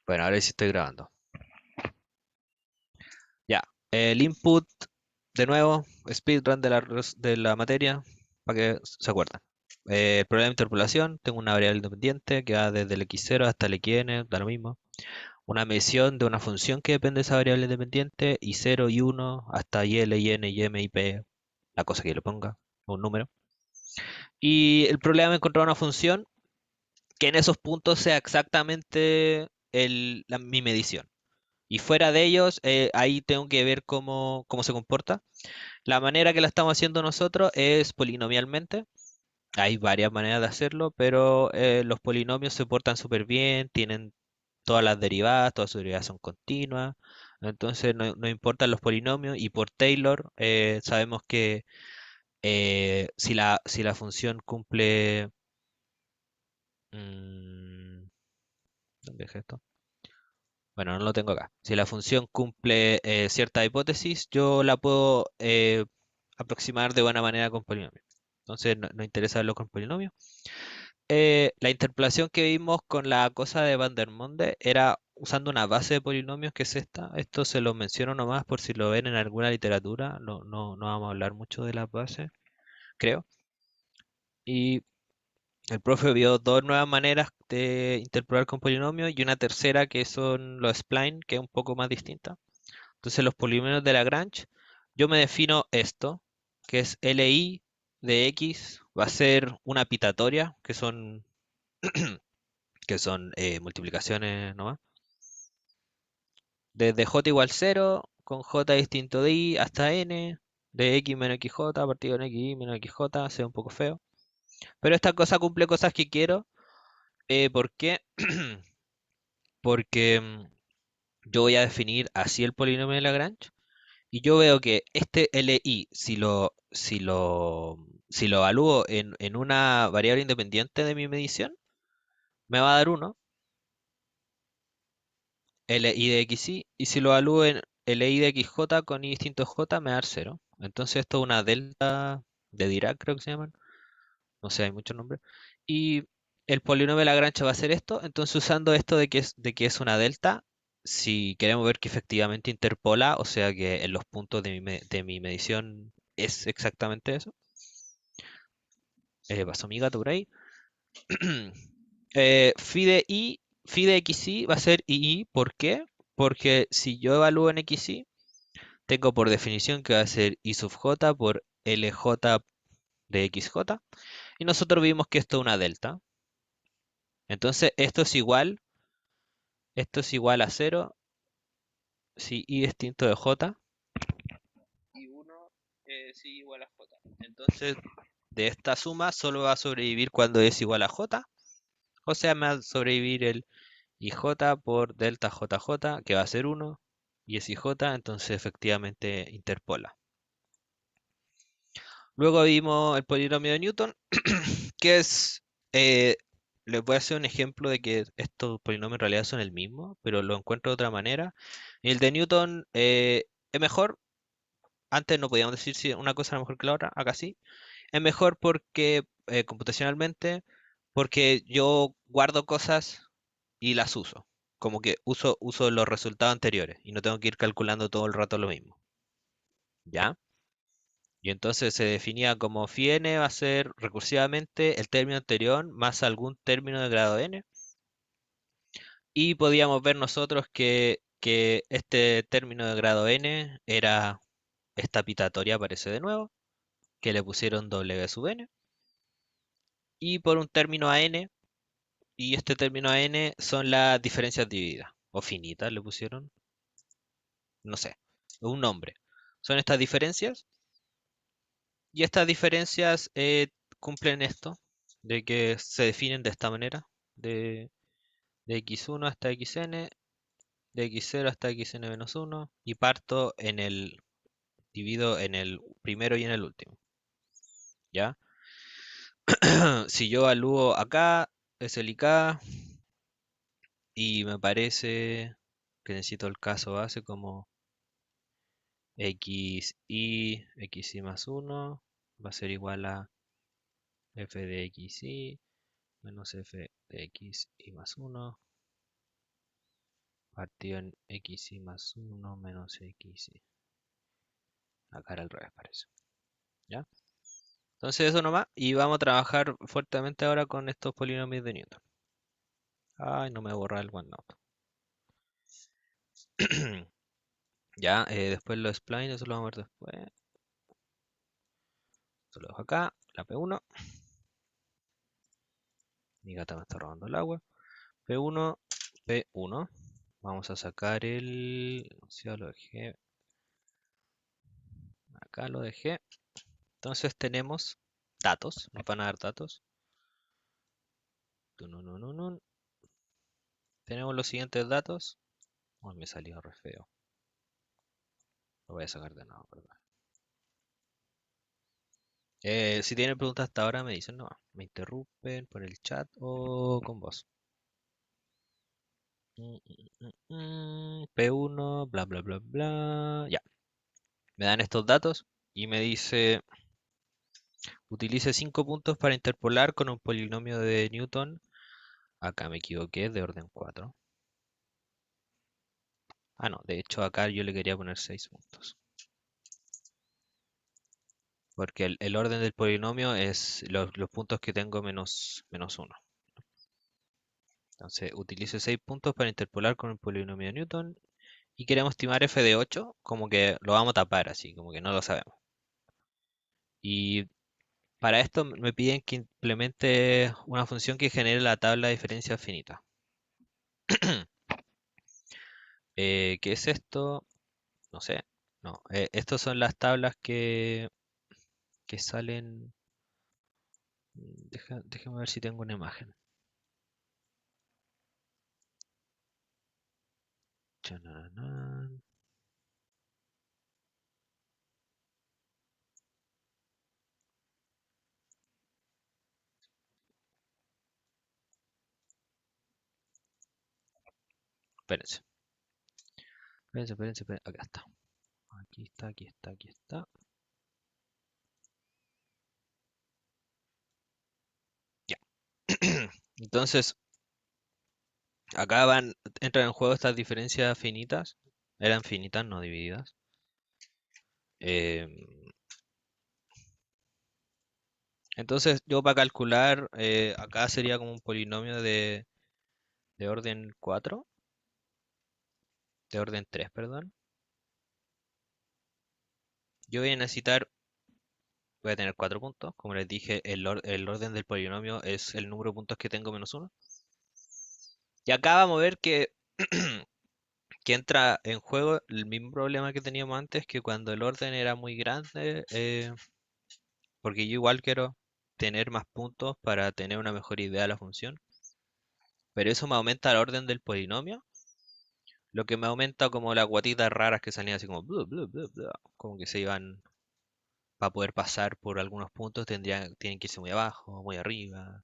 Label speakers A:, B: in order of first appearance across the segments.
A: Bueno, ahora sí estoy grabando. Ya. El input, de nuevo, speedrun de la materia, para que se acuerden. El problema de interpolación, tengo una variable independiente que va desde el x0 hasta el xn, da lo mismo. Una medición de una función que depende de esa variable independiente, y 0 y 1 hasta y l, y n, y m, y p, la cosa que yo le ponga, un número. Y el problema es encontrar una función que en esos puntos sea exactamente mi medición. Y fuera de ellos, ahí tengo que ver cómo se comporta. La manera que la estamos haciendo nosotros es polinomialmente. Hay varias maneras de hacerlo, pero los polinomios se portan súper bien, tienen todas sus derivadas son continuas. Entonces no importan los polinomios y por Taylor sabemos que si la función cumple... ¿Dónde dejé esto? Bueno, no lo tengo acá. Si la función cumple cierta hipótesis, yo la puedo aproximar de buena manera con polinomios. Entonces, no interesa verlo con polinomios. La interpolación que vimos con la cosa de Van der Monde era usando una base de polinomios que es esta. Esto se lo menciono nomás por si lo ven en alguna literatura. No vamos a hablar mucho de las bases, creo. Y el profe vio dos nuevas maneras de interpolar con polinomios y una tercera que son los spline, que es un poco más distinta. Entonces los polinomios de Lagrange, yo me defino esto, que es Li de x, va a ser una pitatoria, que son multiplicaciones nomás. Desde j igual 0, con j distinto de i hasta n, de x menos xj, partido en xy menos xj, sea un poco feo. Pero esta cosa cumple cosas que quiero. ¿Por qué? Porque yo voy a definir así el polinomio de Lagrange. Y yo veo que este LI, si lo evalúo en una variable independiente de mi medición, me va a dar 1, LI de XY, y si lo evalúo en LI de XJ con I distinto de J, me va a dar 0. Entonces esto es una delta de Dirac, creo que se llaman. No sé, hay muchos nombres. Y el polinomio de Lagrange va a ser esto. Entonces usando esto de que es una delta, si queremos ver que efectivamente interpola, o sea que en los puntos de mi medición es exactamente eso. Pasó mi gato por ahí. Phi de XY va a ser II. ¿Por qué? Porque si yo evalúo en XY, tengo por definición que va a ser I sub j por LJ de XJ. Y nosotros vimos que esto es una delta. Entonces esto es igual a 0 si I distinto de J y 1 si igual a J. Entonces de esta suma solo va a sobrevivir cuando es igual a J. O sea, me va a sobrevivir el IJ por delta JJ, que va a ser 1, y es IJ, entonces efectivamente interpola. Luego vimos el polinomio de Newton, que es, eh, les voy a hacer un ejemplo de que estos polinomios en realidad son el mismo, pero lo encuentro de otra manera. Y el de Newton es mejor, antes no podíamos decir si una cosa era mejor que la otra, acá sí. Es mejor porque computacionalmente, porque yo guardo cosas y las uso. Como que uso los resultados anteriores y no tengo que ir calculando todo el rato lo mismo. ¿Ya? Y entonces se definía como phi n va a ser recursivamente el término anterior más algún término de grado n. Y podíamos ver nosotros que este término de grado n era esta pitatoria, aparece de nuevo, que le pusieron w sub n. Y por un término a n, y este término a n son las diferencias divididas, o finitas le pusieron, no sé, un nombre. Son estas diferencias, y estas diferencias cumplen esto, de que se definen de esta manera, de x1 hasta xn, de x0 hasta xn menos 1, y parto divido en el primero y en el último, ¿ya? Si yo evalúo acá, es el IK, y me parece que necesito el caso base como xy más 1 va a ser igual a f de xy menos f de xy más 1 partido en xy más 1 menos xy. Acá era al revés, parece. ¿Ya? Entonces eso nomás. Y vamos a trabajar fuertemente ahora con estos polinomios de Newton. Ay, no me borra el OneNote. Ya, después los splines, eso lo vamos a ver después. Esto lo dejo acá, la P1. Mi gata me está robando el agua. P1, P1. Vamos a sacar el... Ya lo dejé. Acá lo dejé. Entonces tenemos datos. Nos van a dar datos. Tununununun. Tenemos los siguientes datos. Oh, me salió re feo. Lo voy a sacar de nuevo, perdón. Si tienen preguntas hasta ahora me dicen, no, me interrumpen por el chat o con voz. P1, bla, bla, bla, bla. Ya, me dan estos datos y me dice, utilice 5 puntos para interpolar con un polinomio de Newton. Acá me equivoqué, de orden 4. Ah, no, de hecho acá yo le quería poner 6 puntos. Porque el orden del polinomio es los puntos que tengo menos 1. Entonces, utilice 6 puntos para interpolar con el polinomio de Newton. Y queremos estimar f de 8, como que lo vamos a tapar así, como que no lo sabemos. Y para esto me piden que implemente una función que genere la tabla de diferencia finita. ¿Qué es esto? No sé. No, estas son las tablas que salen. Déjame ver si tengo una imagen. Chananán. Espérense. Espérense. Acá está. Aquí está. Ya. Entonces, acá entran en juego estas diferencias finitas. Eran finitas, no divididas. Em, entonces, yo para calcular, acá sería como un polinomio de orden 4, de orden 3, perdón. Yo voy a necesitar, voy a tener 4 puntos. Como les dije, el orden del polinomio es el número de puntos que tengo menos 1. Y acá vamos a ver que entra en juego el mismo problema que teníamos antes, que cuando el orden era muy grande, porque yo igual quiero tener más puntos para tener una mejor idea de la función, pero eso me aumenta el orden del polinomio, lo que me aumenta como las guatitas raras que salían así como blu, blu, blu, blu, como que se iban para poder pasar por algunos puntos, tienen que irse muy abajo, muy arriba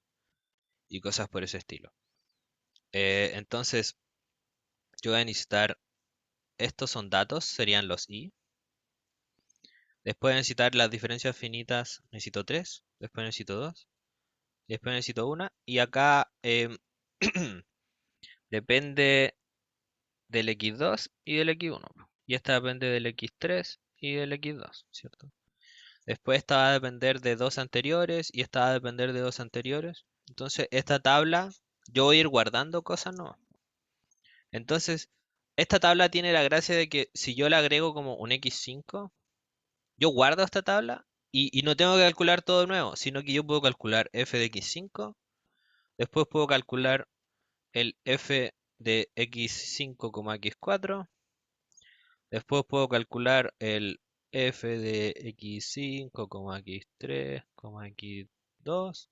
A: y cosas por ese estilo. Entonces, yo voy a necesitar, estos son datos, serían los i. Después de necesitar las diferencias finitas, necesito 3. Después necesito 2. Después necesito una. Y acá depende del x2 y del x1. Y esta depende del x3 y del x2, ¿cierto? Después esta va a depender de dos anteriores y esta va a depender de dos anteriores. Entonces esta tabla, yo voy a ir guardando cosas, ¿no? Entonces, esta tabla tiene la gracia de que si yo le agrego como un x5, yo guardo esta tabla y no tengo que calcular todo de nuevo, sino que yo puedo calcular f de x5, después puedo calcular el f de x5, x4, después puedo calcular el f de x5, x3, x2,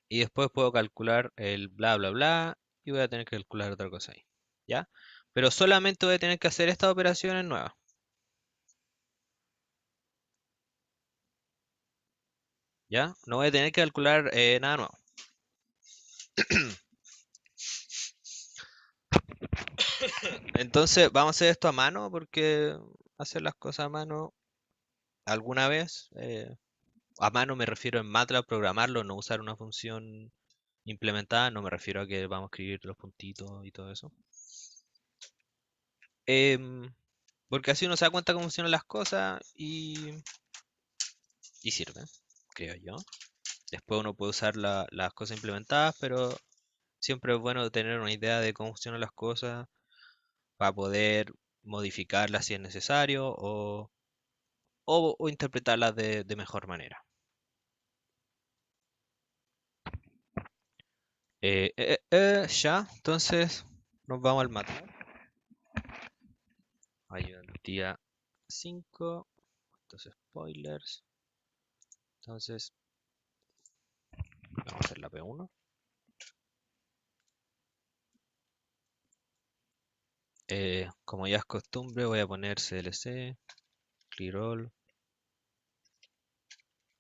A: y después puedo calcular el bla bla bla, y voy a tener que calcular otra cosa ahí, ¿ya? Pero solamente voy a tener que hacer estas operaciones nuevas, ¿ya? No voy a tener que calcular nada nuevo. Entonces, vamos a hacer esto a mano porque hacer las cosas a mano alguna vez, a mano me refiero en MATLAB programarlo, no usar una función implementada, no me refiero a que vamos a escribir los puntitos y todo eso. em, porque así uno se da cuenta cómo funcionan las cosas y sirve, creo yo. Después uno puede usar las cosas implementadas, pero siempre es bueno tener una idea de cómo funcionan las cosas para poder modificarlas si es necesario o interpretarlas de mejor manera. Ya, entonces nos vamos al MATLAB. Ayudantía 5. Entonces, spoilers. Entonces, vamos a hacer la P1. Como ya es costumbre, voy a poner CLC, clear all,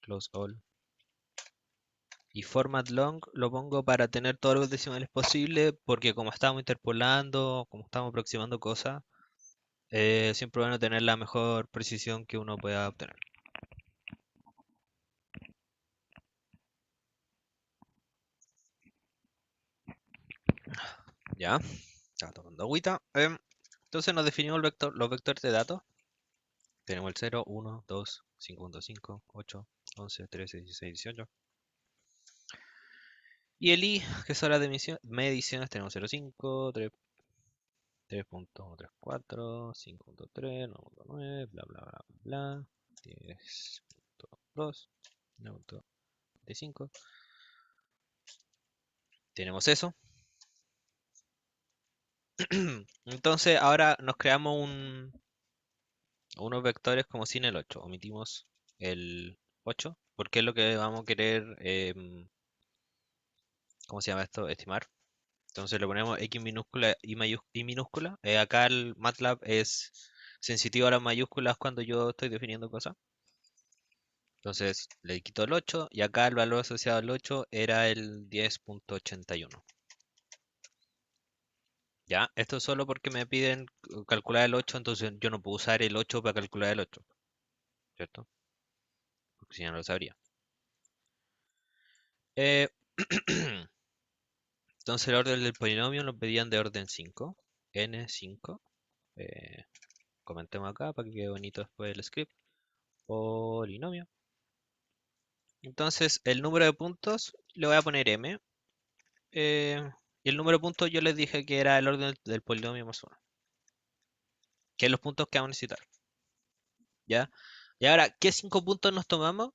A: close all. Y format long lo pongo para tener todos los decimales posibles, porque como estamos interpolando, como estamos aproximando cosas, siempre van a tener la mejor precisión que uno pueda obtener. Ya, estaba tomando agüita. Entonces nos definimos los vectores de datos. Tenemos el 0, 1, 2, 5.5, 8, 11, 13, 16, 18. Y el i, que son las mediciones, tenemos 0.5, 3, 3.34, 5.3, 9.9, bla, bla, bla, bla, 10.2, 9.25. Tenemos eso. Entonces ahora nos creamos unos vectores como sin el 8. Omitimos el 8 porque es lo que vamos a querer, ¿cómo se llama esto? Estimar. Entonces le ponemos X minúscula y minúscula. Acá el MATLAB es sensitivo a las mayúsculas cuando yo estoy definiendo cosas. Entonces le quito el 8 y acá el valor asociado al 8 era el 10.81. Ya, esto es solo porque me piden calcular el 8, entonces yo no puedo usar el 8 para calcular el 8, ¿cierto? Porque si no lo sabría. Eh, entonces el orden del polinomio lo pedían de orden 5, n5. eh, Comentemos acá para que quede bonito después el script. Polinomio. Entonces el número de puntos le voy a poner m. Y el número de puntos yo les dije que era el orden del polinomio más 1. Que es los puntos que vamos a necesitar. ¿Ya? Y ahora, ¿qué 5 puntos nos tomamos?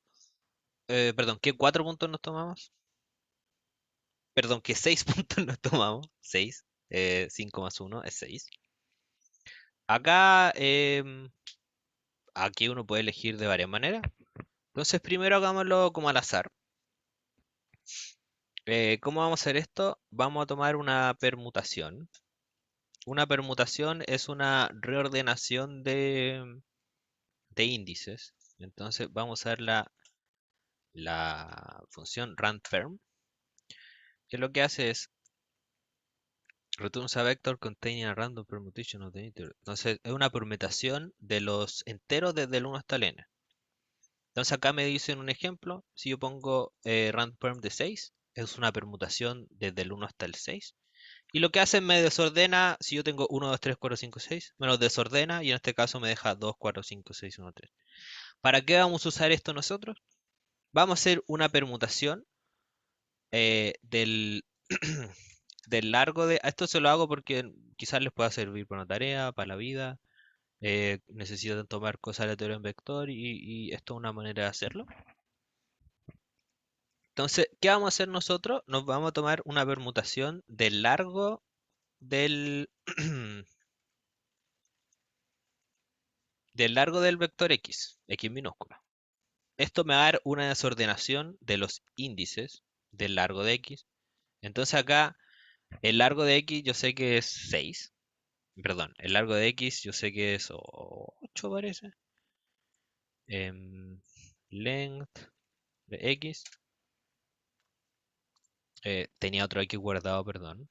A: Perdón, ¿qué 4 puntos nos tomamos? Perdón, ¿qué 6 puntos nos tomamos? 6. 5 más 1 es 6. Acá, aquí uno puede elegir de varias maneras. Entonces primero hagámoslo como al azar. ¿Cómo vamos a hacer esto? Vamos a tomar una permutación. Una permutación es una reordenación de índices. Entonces vamos a ver la función randperm, que lo que hace es returns a vector containing a random permutation of the integer. Entonces es una permutación de los enteros desde el 1 hasta el n. Entonces acá me dicen un ejemplo, si yo pongo randperm de 6, es una permutación desde el 1 hasta el 6. Y lo que hace me desordena, si yo tengo 1, 2, 3, 4, 5, 6, me los desordena y en este caso me deja 2, 4, 5, 6, 1, 3. ¿Para qué vamos a usar esto nosotros? Vamos a hacer una permutación del, del largo de... Esto se lo hago porque quizás les pueda servir para una tarea, para la vida. Necesitan tomar cosas aleatorias en vector y esto es una manera de hacerlo. Entonces, ¿qué vamos a hacer nosotros? Nos vamos a tomar una permutación del largo del, del largo del vector x minúscula. Esto me va a dar una desordenación de los índices del largo de x. Entonces acá el largo de x yo sé que es 6. Perdón, el largo de x yo sé que es 8 parece. Length de x. Tenía otro x guardado, perdón.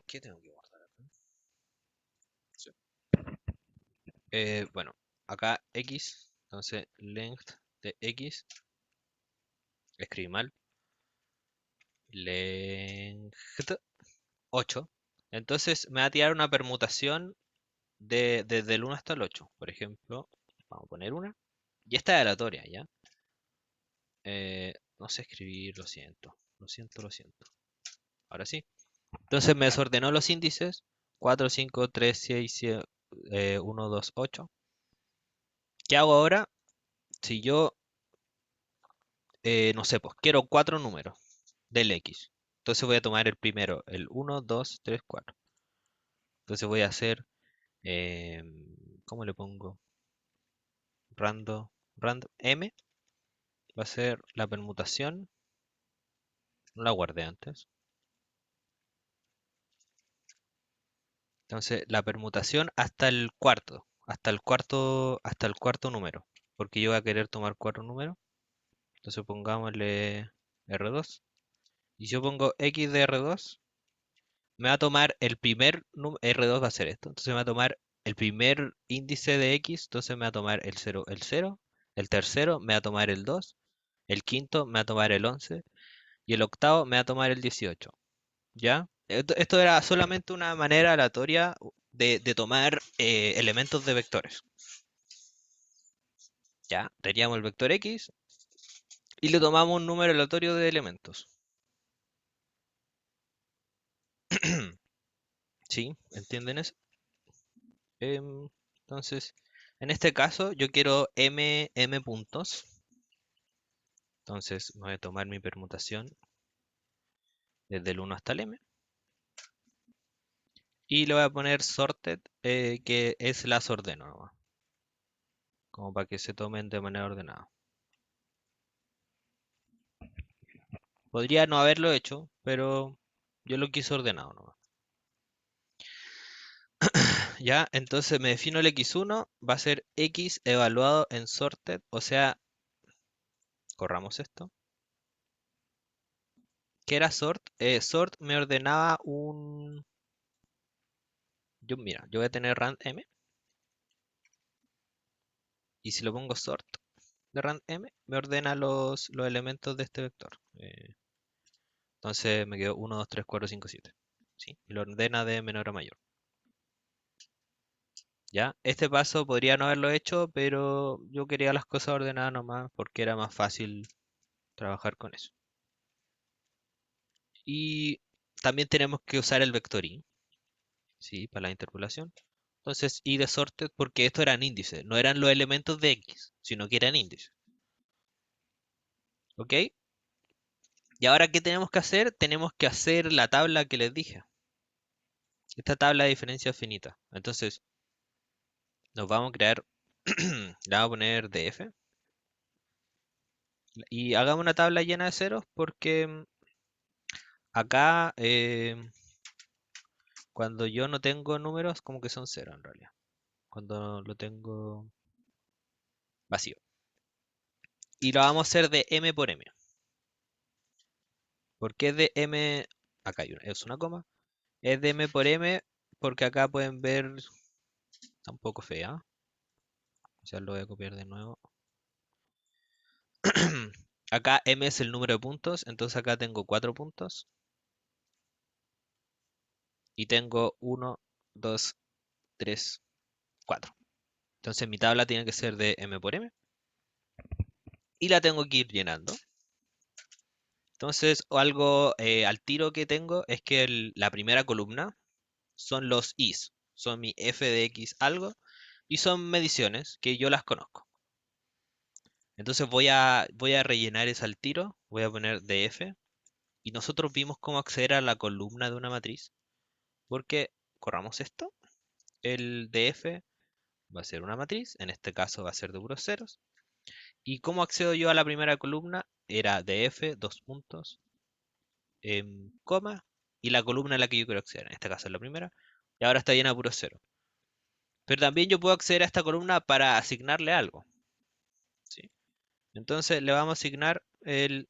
A: ¿Qué tengo que guardar acá? Sí. Bueno, acá x, entonces length de x, escribí mal. Length 8. Entonces me va a tirar una permutación desde el 1 hasta el 8. Por ejemplo, vamos a poner una. Y esta es aleatoria, ¿ya? No sé escribir, lo siento. Lo siento, lo siento. Ahora sí. Entonces me desordenó los índices. 4, 5, 3, 6, 1, 2, 8. ¿Qué hago ahora? Si yo, no sé, pues quiero 4 números del X. Entonces voy a tomar el primero, el 1, 2, 3, 4. Entonces voy a hacer, ¿cómo le pongo? Random M. Va a ser la permutación. No la guardé antes. Entonces la permutación hasta el cuarto número. Porque yo voy a querer tomar 4 números. Entonces pongámosle R2. Y si yo pongo X de R2, me va a tomar el primer número, R2 va a ser esto. Entonces me va a tomar el primer índice de X, entonces me va a tomar el 0, el 0. El tercero me va a tomar el 2. El quinto me va a tomar el 11. Y el octavo me va a tomar el 18. ¿Ya? Esto era solamente una manera aleatoria de tomar elementos de vectores. ¿Ya? Teníamos el vector X y le tomamos un número aleatorio de elementos. ¿Sí? ¿Entienden eso? Entonces, en este caso yo quiero m puntos. Entonces voy a tomar mi permutación desde el 1 hasta el m. Y le voy a poner sorted, que es las ordeno nomás, como para que se tomen de manera ordenada. Podría no haberlo hecho, pero yo lo quise ordenado nomás. Ya, entonces me defino el x1, va a ser x evaluado en sorted, o sea, corramos esto. ¿Qué era sort? Sort me ordenaba un... Mira, yo voy a tener rand m, y si lo pongo sort de rand m, me ordena los elementos de este vector. Entonces me quedo 1, 2, 3, 4, 5, 7. ¿Sí? Y lo ordena de menor a mayor. ¿Ya? Este paso podría no haberlo hecho, pero yo quería las cosas ordenadas nomás porque era más fácil trabajar con eso. Y también tenemos que usar el vectoring, ¿sí? Para la interpolación. Entonces, y de sorted porque estos eran índices, no eran los elementos de X, sino que eran índices. ¿Ok? Y ahora, ¿qué tenemos que hacer? Tenemos que hacer la tabla que les dije. Esta tabla de diferencia finita. Entonces, nos vamos a crear, le vamos a poner df. Y hagamos una tabla llena de ceros porque acá, cuando yo no tengo números, como que son cero en realidad. Cuando lo tengo vacío. Y lo vamos a hacer de m por m. ¿Por qué es de m? Acá hay una, es una coma. Es de m por m porque acá pueden ver, está un poco fea. Ya lo voy a copiar de nuevo. Acá m es el número de puntos, entonces acá tengo 4 puntos. Y tengo 1, 2, 3, 4. Entonces mi tabla tiene que ser de m por m. Y la tengo que ir llenando. Entonces, algo al tiro que tengo es que la primera columna son los i's. Son mi f de x algo. Y son mediciones que yo las conozco. Entonces voy a rellenar ese al tiro. Voy a poner df. Y nosotros vimos cómo acceder a la columna de una matriz. Porque, corramos esto. El df va a ser una matriz. En este caso va a ser de puros ceros. ¿Y cómo accedo yo a la primera columna? Era df, dos puntos, coma, y la columna a la que yo quiero acceder. En este caso es la primera. Y ahora está llena de puro cero. Pero también yo puedo acceder a esta columna para asignarle algo. ¿Sí? Entonces le vamos a asignar el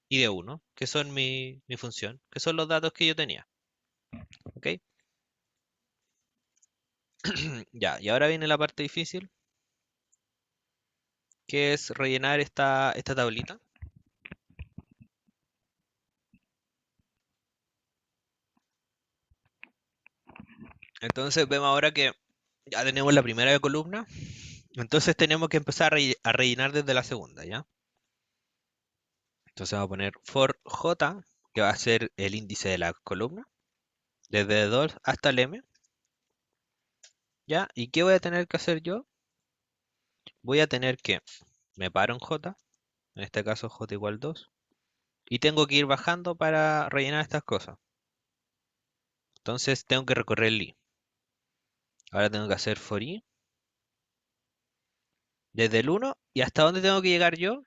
A: id1, que son mi función, que son los datos que yo tenía. ¿Ok? Ya, y ahora viene la parte difícil, que es rellenar esta tablita. Entonces vemos ahora que ya tenemos la primera columna. Entonces tenemos que empezar a rellenar desde la segunda, ¿ya? Entonces vamos a poner for j, que va a ser el índice de la columna, desde 2 hasta el m, ¿ya? ¿Y qué voy a tener que hacer yo? Voy a tener que, me paro en j, en este caso j igual 2, y tengo que ir bajando para rellenar estas cosas. Entonces tengo que recorrer el i. Ahora tengo que hacer for i desde el 1 y hasta dónde tengo que llegar yo.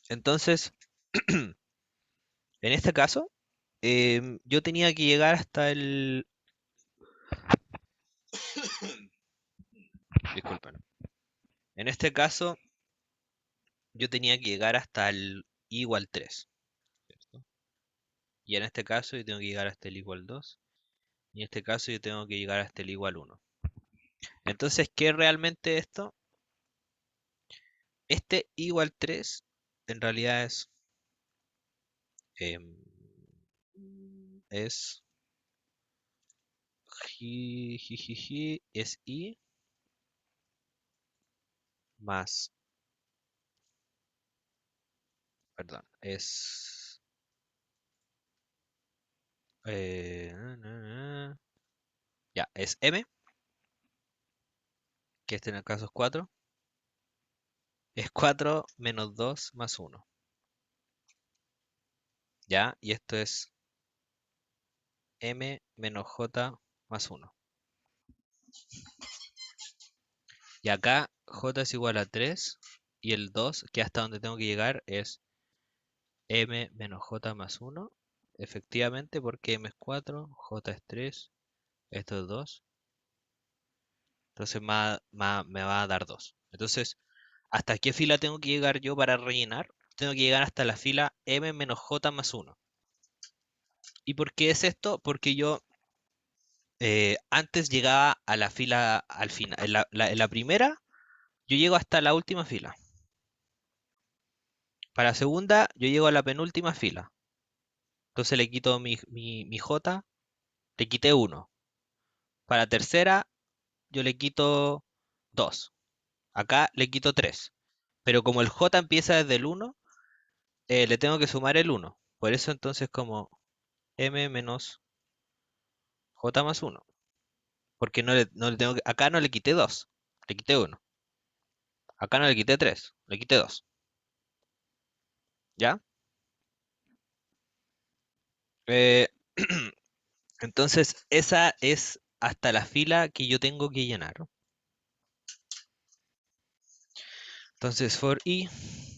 A: Entonces, en este caso, yo tenía que llegar hasta el... Disculpen. En este caso, yo tenía que llegar hasta el i igual 3, ¿cierto? Y en este caso yo tengo que llegar hasta el igual 2. Y en este caso yo tengo que llegar hasta el igual 1. Entonces, ¿qué es realmente esto? Este igual 3 en realidad em, es es i más, perdón, es ya, es m, que este en el caso es 4, es 4 menos 2 más 1, ya, y esto es m menos j más 1. Y acá j es igual a 3 y el 2, que hasta donde tengo que llegar, es m menos j más 1. Efectivamente, porque m es 4, j es 3, esto es 2. Entonces me va a dar 2. Entonces, ¿hasta qué fila tengo que llegar yo para rellenar? Tengo que llegar hasta la fila m menos j más 1. ¿Y por qué es esto? Porque yo antes llegaba a la fila al final. En la primera, yo llego hasta la última fila. Para la segunda, yo llego a la penúltima fila. Entonces le quito mi j, le quité 1. Para la tercera, yo le quito 2. Acá le quito 3. Pero como el j empieza desde el 1, le tengo que sumar el 1. Por eso entonces como m menos j más 1. Porque no le tengo que... Acá no le quité 2, le quité 1. Acá no le quité 3, le quité 2. ¿Ya? Eh, entonces esa es hasta la fila que yo tengo que llenar. Entonces for i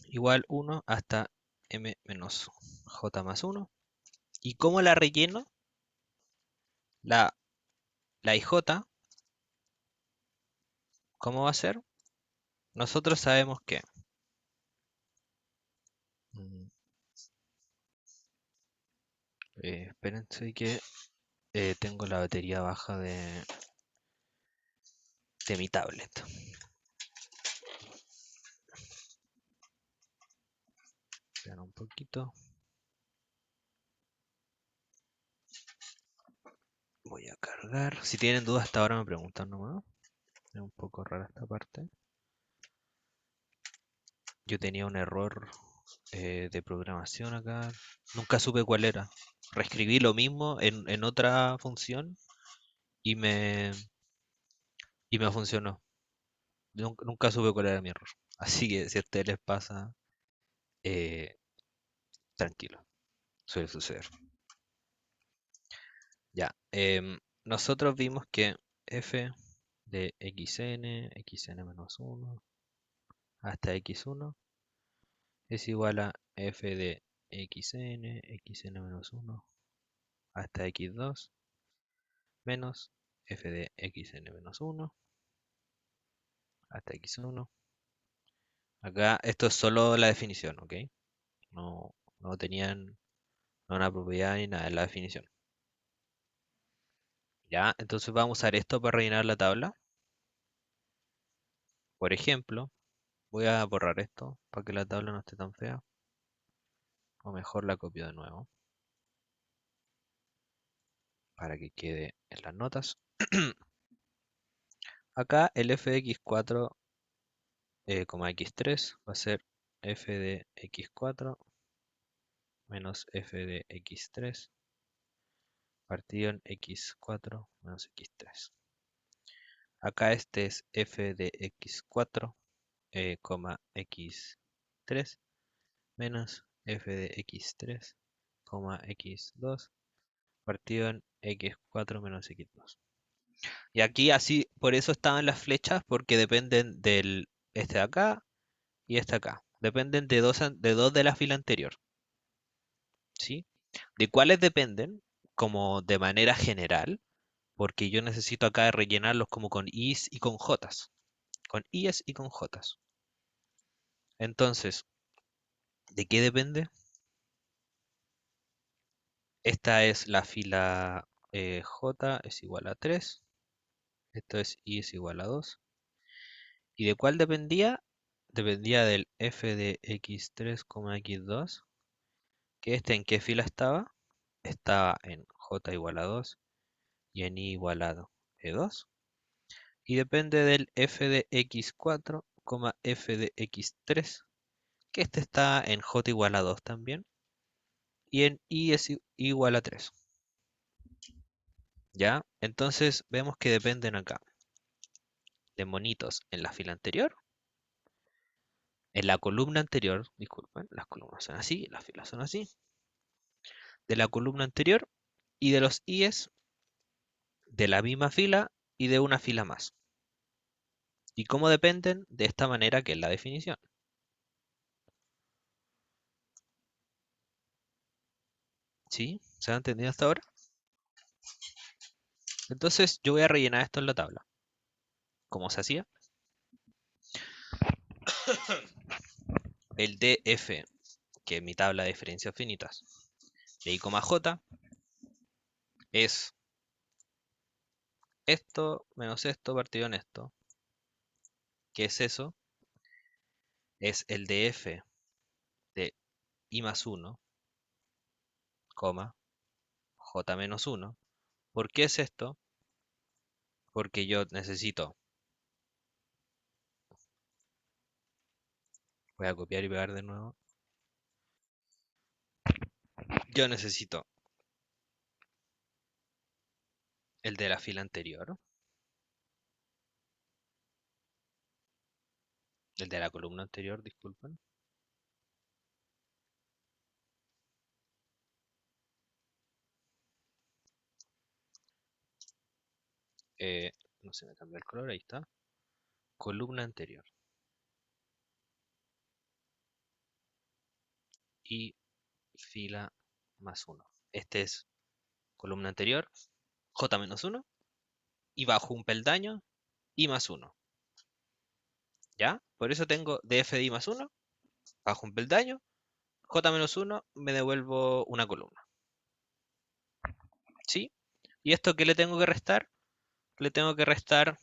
A: igual 1 hasta m menos j más 1. ¿Y cómo la relleno? La, la ij, ¿cómo va a ser? Nosotros sabemos que... mm, espérense que tengo la batería baja de mi tablet. Esperan un poquito. Voy a cargar. Si tienen dudas hasta ahora me preguntan nomás. Es un poco rara esta parte. Yo tenía un error de programación acá. Nunca supe cuál era. Reescribí lo mismo en otra función y me funcionó. Nunca supe cuál era mi error. Así que si a ustedes les pasa, eh, tranquilo. Suele suceder. Ya. Nosotros vimos que f de xn menos 1 hasta x1 es igual a f de xn menos 1 hasta x2 menos f de xn menos 1 hasta x1. Acá esto es solo la definición, ¿ok? No tenían una propiedad ni nada en la definición. Ya, entonces vamos a usar esto para rellenar la tabla. Por ejemplo, voy a borrar esto para que la tabla no esté tan fea. O mejor la copio de nuevo para que quede en las notas. Acá el f de x4, x3 va a ser f de x4 menos f de x3 partido en x4 menos x3. Acá este es f de x4, x3 menos f de x3, x2 partido en x4 menos x2. Y aquí así, por eso estaban las flechas, porque dependen del este de acá y este acá. Dependen de dos de la fila anterior, ¿sí? ¿De cuáles dependen? Como de manera general, porque yo necesito acá rellenarlos como con i's y con jotas. Con i's y con jotas. Entonces, ¿de qué depende? Esta es la fila j es igual a 3. Esto es i es igual a 2. ¿Y de cuál dependía? Dependía del f de x3, x2. ¿Que este en qué fila estaba? Estaba en j igual a 2 y en i igual a 2. Y depende del f de x4, f de x3, que este está en j igual a 2 también. Y en i es igual a 3. ¿Ya? Entonces vemos que dependen acá de monitos en la fila anterior. En la columna anterior, disculpen, las columnas son así, las filas son así. De la columna anterior y de los i's de la misma fila y de una fila más. ¿Y cómo dependen? De esta manera que es la definición. ¿Sí? ¿Se ha entendido hasta ahora? Entonces yo voy a rellenar esto en la tabla. ¿Cómo se hacía? El df, que es mi tabla de diferencias finitas, de i, j, es esto menos esto partido en esto. ¿Qué es eso? Es el df de i más 1, j menos 1. ¿Por qué es esto? Porque yo necesito, voy a copiar y pegar de nuevo, yo necesito el de la fila anterior, el de la columna anterior, disculpen. No se me cambió el color, ahí está. Columna anterior. Y fila más 1. Este es columna anterior, j menos 1. Y bajo un peldaño, i más 1. ¿Ya? Por eso tengo df de i más 1, bajo un peldaño, j menos 1, me devuelvo una columna. ¿Sí? ¿Y esto qué le tengo que restar? Le tengo que restar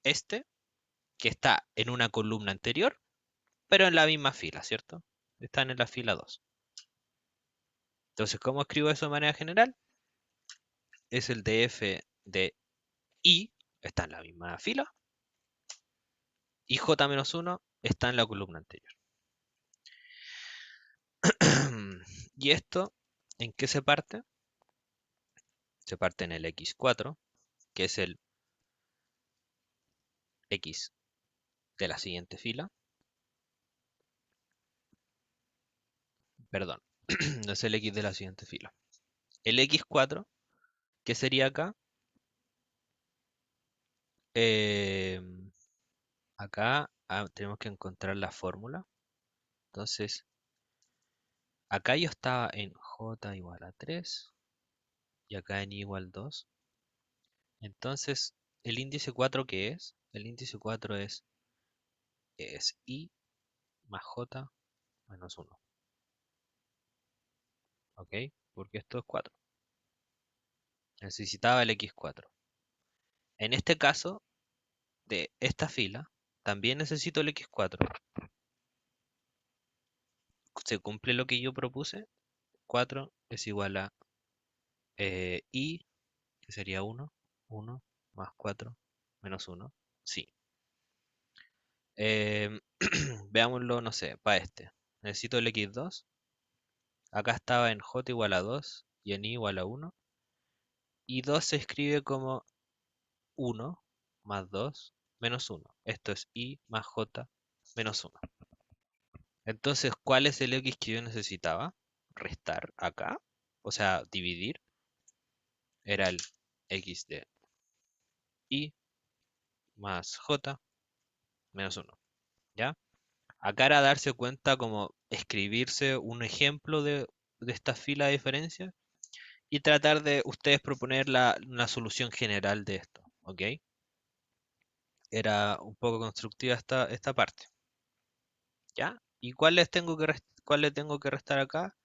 A: este, que está en una columna anterior, pero en la misma fila, ¿cierto? Están en la fila 2. Entonces, ¿cómo escribo eso de manera general? Es el df de i, está en la misma fila, y j menos 1 está en la columna anterior. ¿Y esto en qué se parte? Se parte en el x4, que es el x de la siguiente fila. Perdón, no es el x de la siguiente fila. El x4, que sería acá, eh, acá tenemos que encontrar la fórmula. Entonces, acá yo estaba en j igual a 3 y acá en i igual 2. Entonces, ¿el índice 4 qué es? El índice 4 es i más j menos 1. ¿Ok? Porque esto es 4. Necesitaba el x4. En este caso, de esta fila, también necesito el x4. Se cumple lo que yo propuse. 4 es igual a i, que sería 1, 1. más 4 menos uno. Sí. Em, veámoslo, no sé, para este. Necesito el x2. Acá estaba en j igual a 2 y en i igual a uno. Y 2 se escribe como uno más 2 menos uno. Esto es i más j menos uno. Entonces, ¿cuál es el x que yo necesitaba? Restar acá. O sea, dividir. Era el x de i más j menos uno. ¿Ya? Acá era darse cuenta como escribirse un ejemplo de esta fila de diferencias y tratar de ustedes proponer una solución general de esto, ¿ok? Era un poco constructiva esta parte, ¿ya? ¿Y cuál le tengo que restar acá?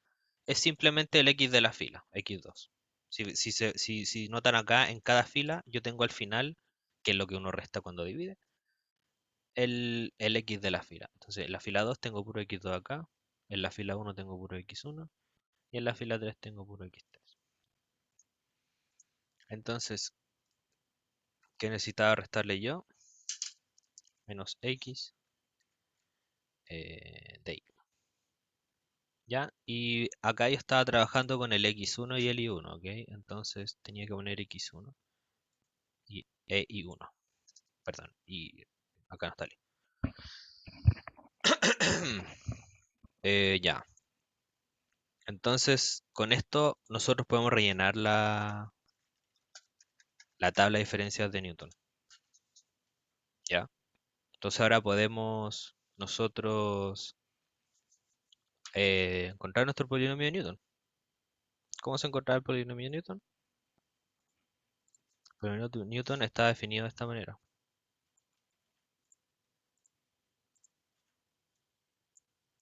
A: Es simplemente el x de la fila, x2. Si notan acá, en cada fila yo tengo al final, que es lo que uno resta cuando divide, el x de la fila. Entonces, en la fila 2 tengo puro x2 acá, en la fila 1 tengo puro x1 y en la fila 3 tengo puro x3. Entonces, ¿qué necesitaba restarle yo? Menos x de y. ¿Ya? Y acá yo estaba trabajando con el x1 y el y1, ¿ok? Entonces tenía que poner x1 e y1. Perdón, y acá no está el i. Ya. Entonces, con esto nosotros podemos rellenar la tabla de diferencias de Newton. ¿Ya? Entonces ahora podemos nosotros encontrar nuestro polinomio de Newton. ¿Cómo se encuentra el polinomio de Newton? El polinomio de Newton está definido de esta manera.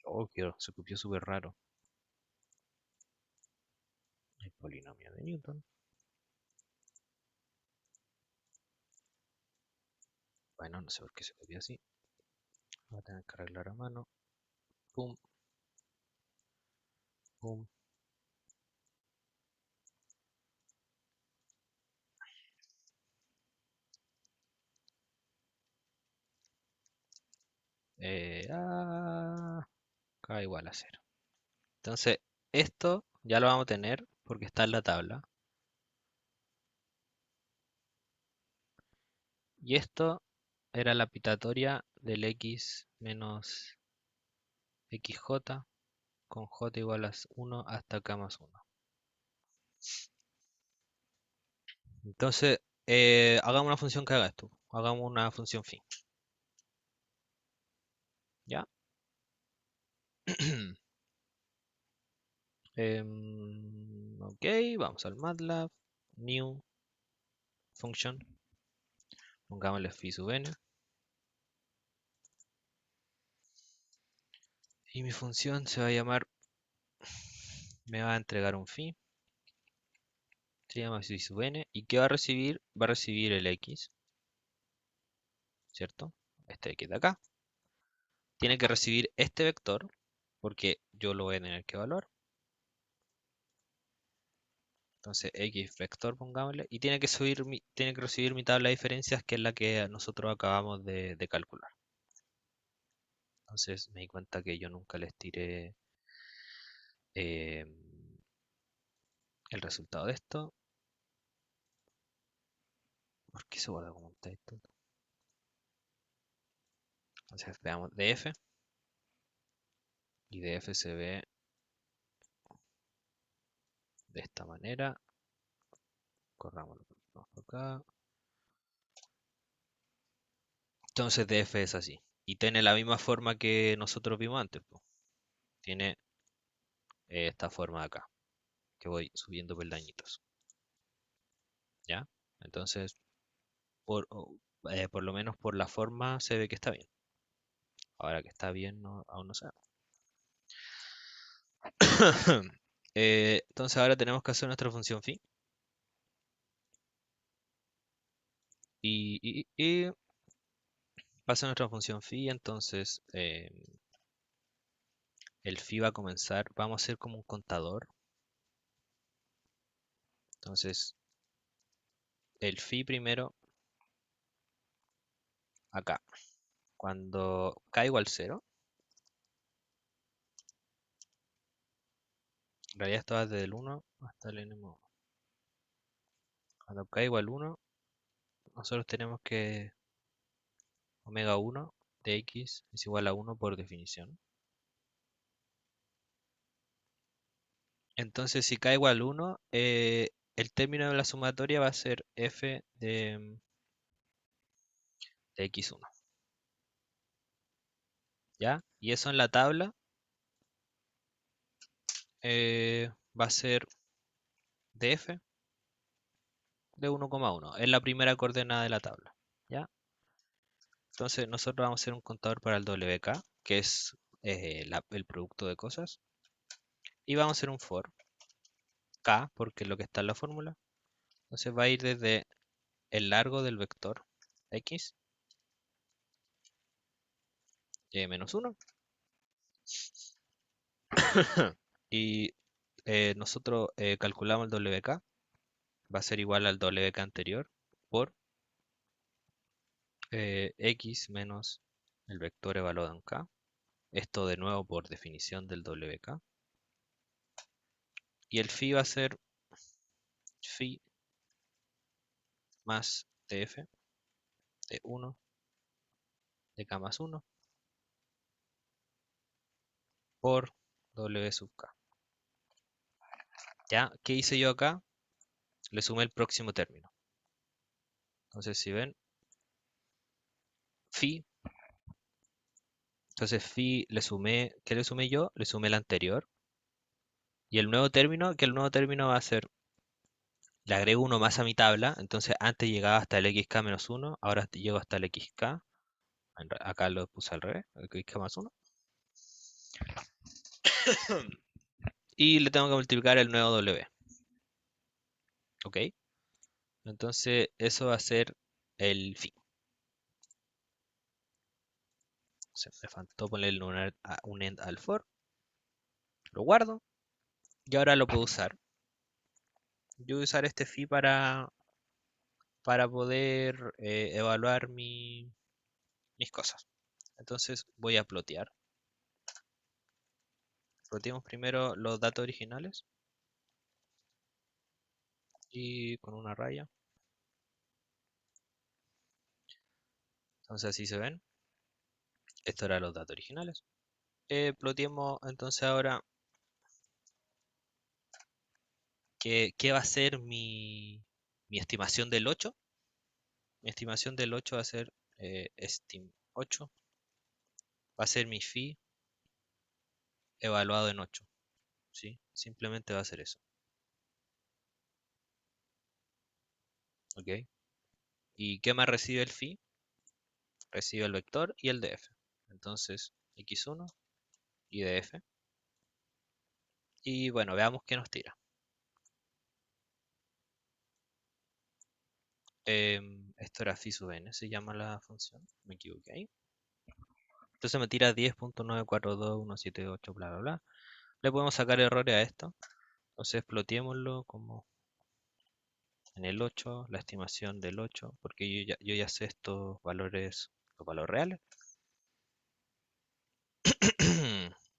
A: Oh, se copió súper raro. El polinomio de Newton. Bueno, no sé por qué se copió así. Voy a tener que arreglar a mano. Pum, pum. K igual a cero. Entonces, esto ya lo vamos a tener porque está en la tabla. Y esto era la pitatoria del x menos xj con j igual a 1 hasta k más 1. Entonces, hagamos una función que haga esto. Hagamos una función phi. ¿Ya? Ok, vamos al MATLAB. New function. Pongámosle phi sub n. Y mi función se va a llamar, me va a entregar un phi. Se llama phi sub n. ¿Y qué va a recibir? Va a recibir el x, ¿cierto? Este x de acá. Tiene que recibir este vector, porque yo lo voy a tener que evaluar. Entonces x vector pongámosle. Y tiene que recibir mi tabla de diferencias, que es la que nosotros acabamos de calcular. Entonces me di cuenta que yo nunca les tiré eh, el resultado de esto. ¿Por qué se guarda como un texto? Entonces veamos df. Y df se ve de esta manera. Corrámoslo por acá. Entonces df es así. Y tiene la misma forma que nosotros vimos antes, po. Tiene esta forma de acá, que voy subiendo peldañitos. ¿Ya? Entonces, por lo menos por la forma se ve que está bien. Ahora que está bien, aún no sabemos. Entonces ahora tenemos que hacer nuestra función phi. Y pasa nuestra función phi, entonces el phi va a comenzar, vamos a hacer como un contador. Entonces el phi primero acá, cuando k igual 0, en realidad esto va desde el 1 hasta el n-1. Cuando k igual 1, nosotros tenemos que omega 1 de x es igual a 1 por definición. Entonces, si k igual 1, el término de la sumatoria va a ser f de x1. ¿Ya? Y eso en la tabla va a ser df de 1,1. Es la primera coordenada de la tabla. ¿Ya? Entonces, nosotros vamos a hacer un contador para el WK, que es el producto de cosas. Y vamos a hacer un for k, porque es lo que está en la fórmula. Entonces va a ir desde el largo del vector x menos 1. Y nosotros calculamos el WK, va a ser igual al WK anterior por x menos el vector evaluado en k. Esto de nuevo por definición del WK. Y el phi va a ser phi más df de 1 de k más 1 por w sub k. ¿Ya? ¿Qué hice yo acá? Le sumé el próximo término. Entonces, si ven, phi, entonces phi le sumé, ¿qué le sumé yo? Le sumé el anterior. Y el nuevo término, que el nuevo término va a ser, le agrego uno más a mi tabla, entonces antes llegaba hasta el xk menos 1, ahora llego hasta el xk, acá lo puse al revés, el xk más 1. Y le tengo que multiplicar el nuevo w. ¿Ok? Entonces eso va a ser el phi. Se me faltó ponerle un end al for. Lo guardo. Y ahora lo puedo usar. Yo voy a usar este phi para poder evaluar mis cosas. Entonces voy a plotear. Ploteamos primero los datos originales. Y con una raya. Entonces así se ven. Estos eran los datos originales. Ploteemos entonces ahora qué va a ser mi estimación del 8. Mi estimación del 8 va a ser estim 8. Va a ser mi phi evaluado en 8. ¿Sí? Simplemente va a ser eso. ¿Ok? ¿Y qué más recibe el phi? Recibe el vector y el df. Entonces, x1 y df. Y bueno, veamos qué nos tira. Esto era phi sub n, se llama la función. Me equivoqué ahí. Entonces me tira 10.942178, bla, bla, bla. Le podemos sacar errores a esto. Entonces ploteémoslo como en el 8, la estimación del 8, porque yo ya sé estos valores, los valores reales.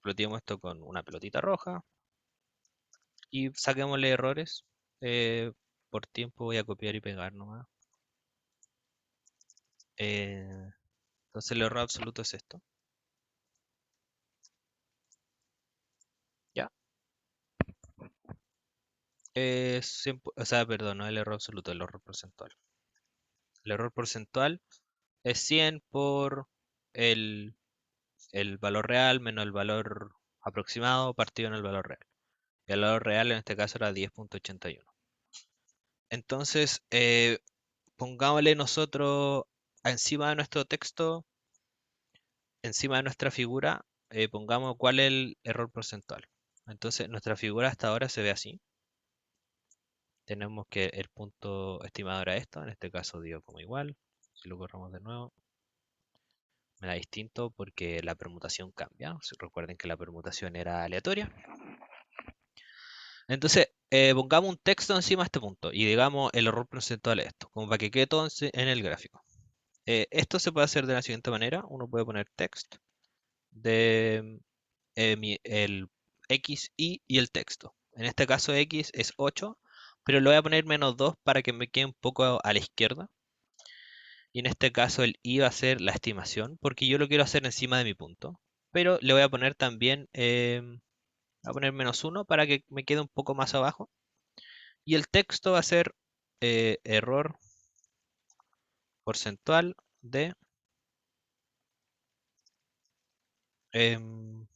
A: Ploteemos esto con una pelotita roja y saquémosle errores. Eh, por tiempo voy a copiar y pegar nomás. Eh, entonces el error absoluto es esto. ¿Ya? O sea, perdón, no el error absoluto, el error porcentual. El error porcentual es 100 por el, el valor real menos el valor aproximado partido en el valor real. Y el valor real en este caso era 10.81. Entonces, pongámosle nosotros encima de nuestro texto, encima de nuestra figura, pongamos cuál es el error porcentual. Entonces, nuestra figura hasta ahora se ve así. Tenemos que el punto estimado era esto, en este caso dio como igual. Si lo corremos de nuevo, me da distinto porque la permutación cambia. Recuerden que la permutación era aleatoria. Entonces, pongamos un texto encima de este punto y digamos el error porcentual es esto, como para que quede todo en el gráfico. Esto se puede hacer de la siguiente manera. Uno puede poner text de el X y el texto. En este caso X es 8, pero le voy a poner -2 para que me quede un poco a la izquierda. Y en este caso el I va a ser la estimación, porque yo lo quiero hacer encima de mi punto. Pero le voy a poner también, voy a poner -1 para que me quede un poco más abajo. Y el texto va a ser error porcentual de... em,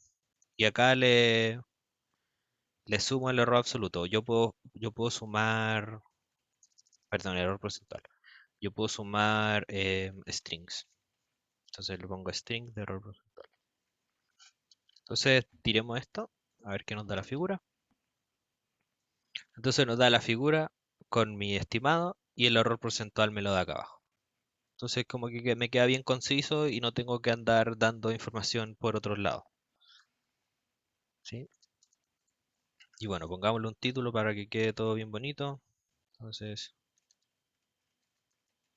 A: y acá le sumo el error absoluto. Yo puedo sumar, perdón, error porcentual. Yo puedo sumar strings. Entonces le pongo string de error porcentual. Entonces tiremos esto, a ver qué nos da la figura. Entonces nos da la figura con mi estimado y el error porcentual me lo da acá abajo. Entonces como que me queda bien conciso y no tengo que andar dando información por otros lados. ¿Sí? Y bueno, pongámosle un título para que quede todo bien bonito. Entonces,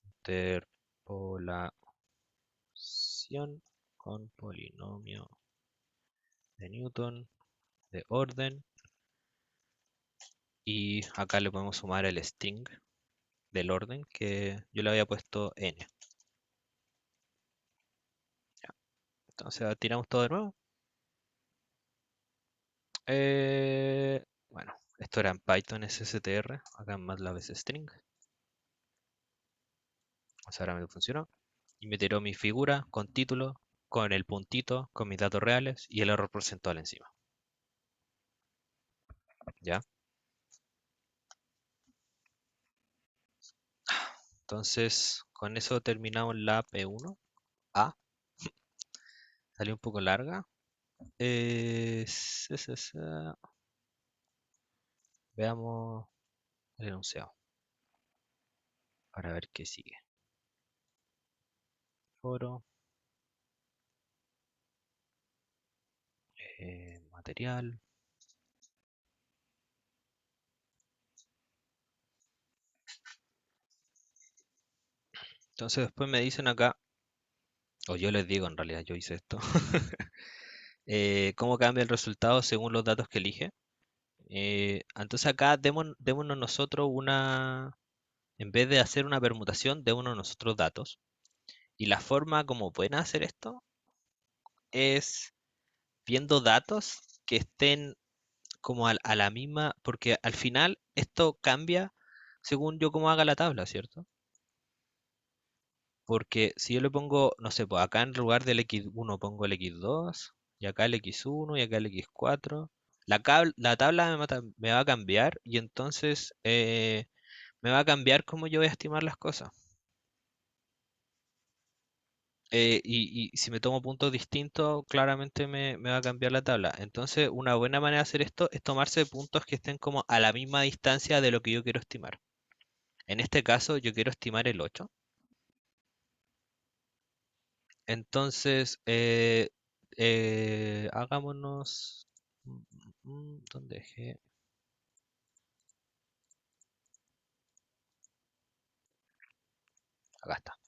A: interpolación con polinomio de Newton de orden. Y acá le podemos sumar el string del orden que yo le había puesto n. Ya. Entonces tiramos todo de nuevo. Bueno, esto era en Python SSTR, acá en MATLAB es string. O sea, ahora me funcionó. Y me tiró mi figura con título, con el puntito, con mis datos reales y el error porcentual encima. ¿Ya? Entonces, con eso terminamos la P1. A, salió un poco larga. Veamos el enunciado para ver qué sigue. Foro, material. Entonces después me dicen acá, o yo les digo en realidad, yo hice esto, cómo cambia el resultado según los datos que elige. Entonces acá démonos nosotros en vez de hacer una permutación, démonos nosotros datos. Y la forma como pueden hacer esto es viendo datos que estén como a la misma, porque al final esto cambia según yo cómo haga la tabla, ¿cierto? Porque si yo le pongo, no sé, pues acá en lugar del X1 pongo el X2, y acá el X1 y acá el X4, la tabla me va a cambiar y entonces me va a cambiar cómo yo voy a estimar las cosas. Y si me tomo puntos distintos, claramente me va a cambiar la tabla. Entonces, una buena manera de hacer esto es tomarse puntos que estén como a la misma distancia de lo que yo quiero estimar. En este caso, yo quiero estimar el 8. Entonces, hagámonos... ¿Dónde dejé? Acá está.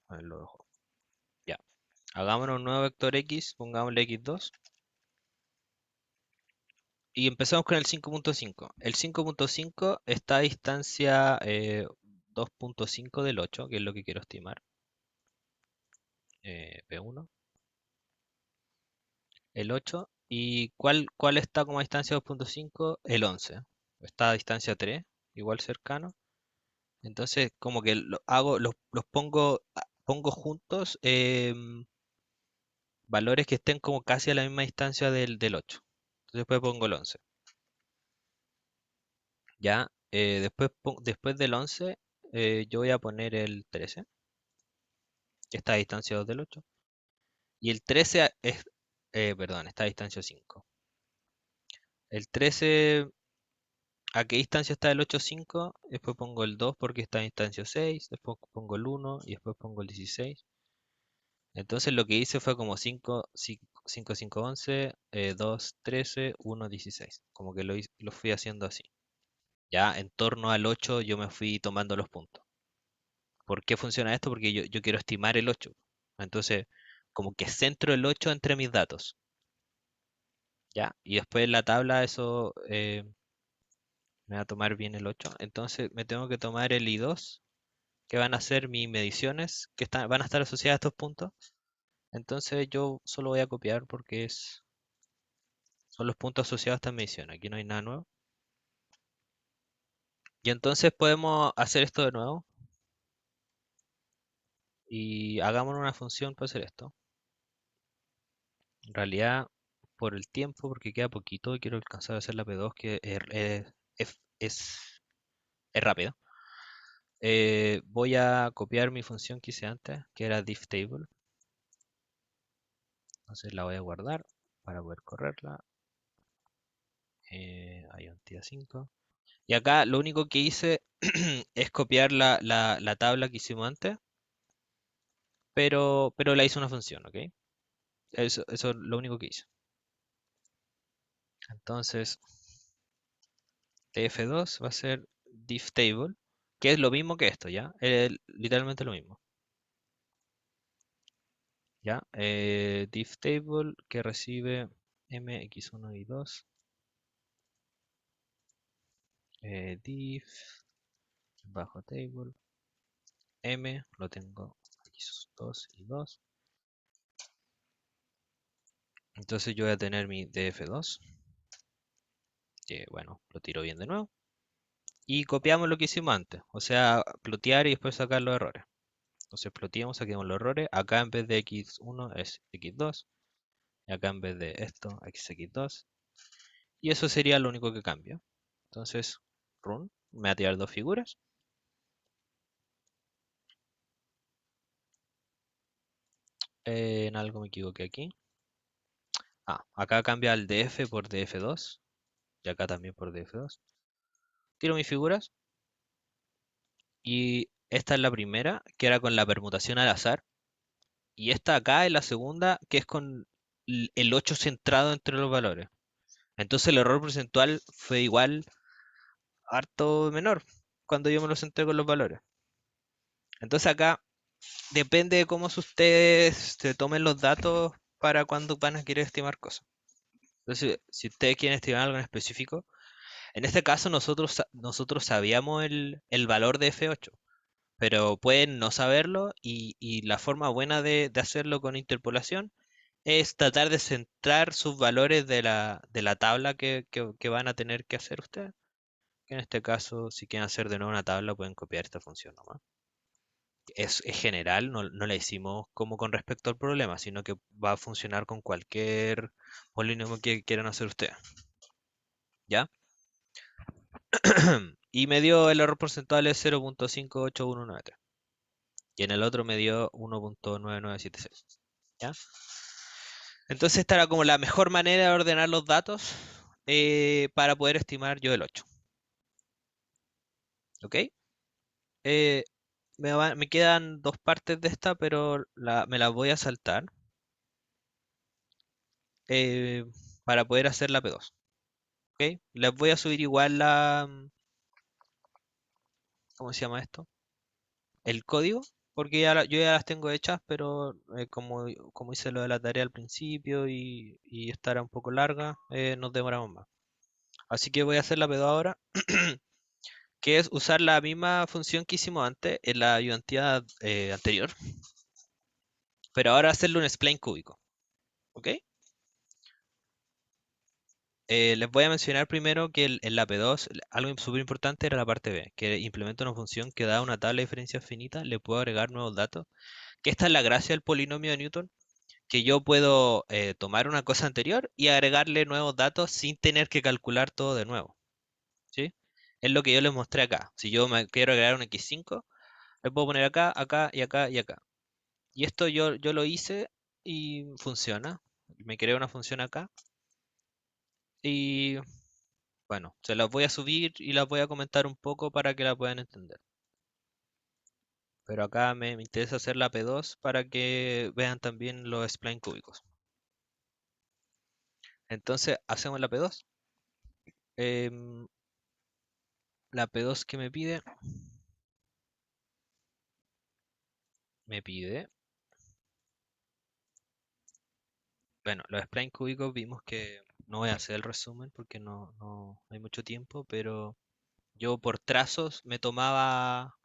A: A ver, lo dejo. Ya. Hagámonos un nuevo vector X, pongámosle X2. Y empezamos con el 5.5. El 5.5 está a distancia 2.5 del 8, que es lo que quiero estimar. P1. El 8. ¿Y cuál está como a distancia 2.5? El 11. Está a distancia 3, igual cercano. Entonces, como que los pongo juntos, valores que estén como casi a la misma distancia del 8. Entonces después pongo el 11. Ya, después del 11, yo voy a poner el 13, que está a distancia 2 del 8. Y el 13 perdón, está a distancia 5. El 13, ¿a qué distancia está el 8, 5? Después pongo el 2 porque está a distancia 6. Después pongo el 1 y después pongo el 16. Entonces lo que hice fue como 5, 5, 5, 11, 2, 13, 1, 16. Como que lo fui haciendo así. Ya en torno al 8 yo me fui tomando los puntos. ¿Por qué funciona esto? Porque yo quiero estimar el 8. Entonces, como que centro el 8 entre mis datos, ¿ya? Y después en la tabla eso me va a tomar bien el 8. Entonces me tengo que tomar el I2, que van a ser mis mediciones, que van a estar asociadas a estos puntos. Entonces yo solo voy a copiar porque son los puntos asociados a esta medición. Aquí no hay nada nuevo. Y entonces podemos hacer esto de nuevo. Y hagamos una función para hacer esto. En realidad, por el tiempo, porque queda poquito y quiero alcanzar a hacer la P2, que es rápido. Voy a copiar mi función que hice antes, que era difftable. Entonces la voy a guardar para poder correrla. Iontía 5. Y acá lo único que hice es copiar la tabla que hicimos antes, pero la hice una función, ¿ok? Eso es lo único que hice. Entonces, tf2 va a ser difftable, que es lo mismo que esto, ¿ya? Literalmente lo mismo, ¿ya? Difftable que recibe mx1 y 2. Diff bajo table m, lo tengo x2 y 2. Entonces yo voy a tener mi df2, que bueno, lo tiro bien de nuevo. Y copiamos lo que hicimos antes, o sea, plotear y después sacar los errores. Entonces ploteamos, saquemos los errores. Acá en vez de x1 es x2. Y acá en vez de esto, x2. Y eso sería lo único que cambia. Entonces, run, me va a tirar dos figuras. En algo me equivoqué aquí. Acá cambia el df por df2. Y acá también por df2. Tiro mis figuras. Y esta es la primera, que era con la permutación al azar. Y esta acá es la segunda, que es con el 8 centrado entre los valores. Entonces el error porcentual fue igual, harto menor, cuando yo me lo centré con los valores. Entonces acá depende de cómo ustedes se tomen los datos para cuando van a querer estimar cosas. Entonces, si ustedes quieren estimar algo en específico, en este caso nosotros sabíamos el valor de F8, pero pueden no saberlo y la forma buena de hacerlo con interpolación es tratar de centrar sus valores de la tabla que van a tener que hacer ustedes. Que en este caso, si quieren hacer de nuevo una tabla, pueden copiar esta función nomás. Es general, no la hicimos como con respecto al problema, sino que va a funcionar con cualquier polinomio que quieran hacer ustedes. ¿Ya? Y me dio el error porcentual es 0.58193. Y en el otro me dio 1.9976. ¿Ya? Entonces esta era como la mejor manera de ordenar los datos para poder estimar yo el 8. ¿Ok? Eh, me quedan dos partes de esta, pero me las voy a saltar eh, para poder hacer la P2. ¿Ok? Les voy a subir igual ¿cómo se llama esto? El código, porque yo ya las tengo hechas, pero como hice lo de la tarea al principio y esta era un poco larga, nos demoramos más. Así que voy a hacer la P2 ahora, que es usar la misma función que hicimos antes en la ayudantía anterior, pero ahora hacerle un spline cúbico. ¿Ok? Les voy a mencionar primero que en la P2 algo súper importante era la parte B, que implementa una función que da una tabla de diferencias finita, le puedo agregar nuevos datos, que esta es la gracia del polinomio de Newton, que yo puedo tomar una cosa anterior y agregarle nuevos datos sin tener que calcular todo de nuevo, ¿sí? Es lo que yo les mostré acá. Si yo me quiero agregar un x5, le puedo poner acá, acá y acá y acá. Y esto yo lo hice y funciona. Me creé una función acá y bueno, se las voy a subir y las voy a comentar un poco para que la puedan entender. Pero acá me interesa hacer la P2 para que vean también los spline cúbicos. Entonces, hacemos la P2. Em, la P2 que me pide me pide, bueno, los splines cúbicos vimos que no voy a hacer el resumen porque no hay mucho tiempo, pero yo por trazos me tomaba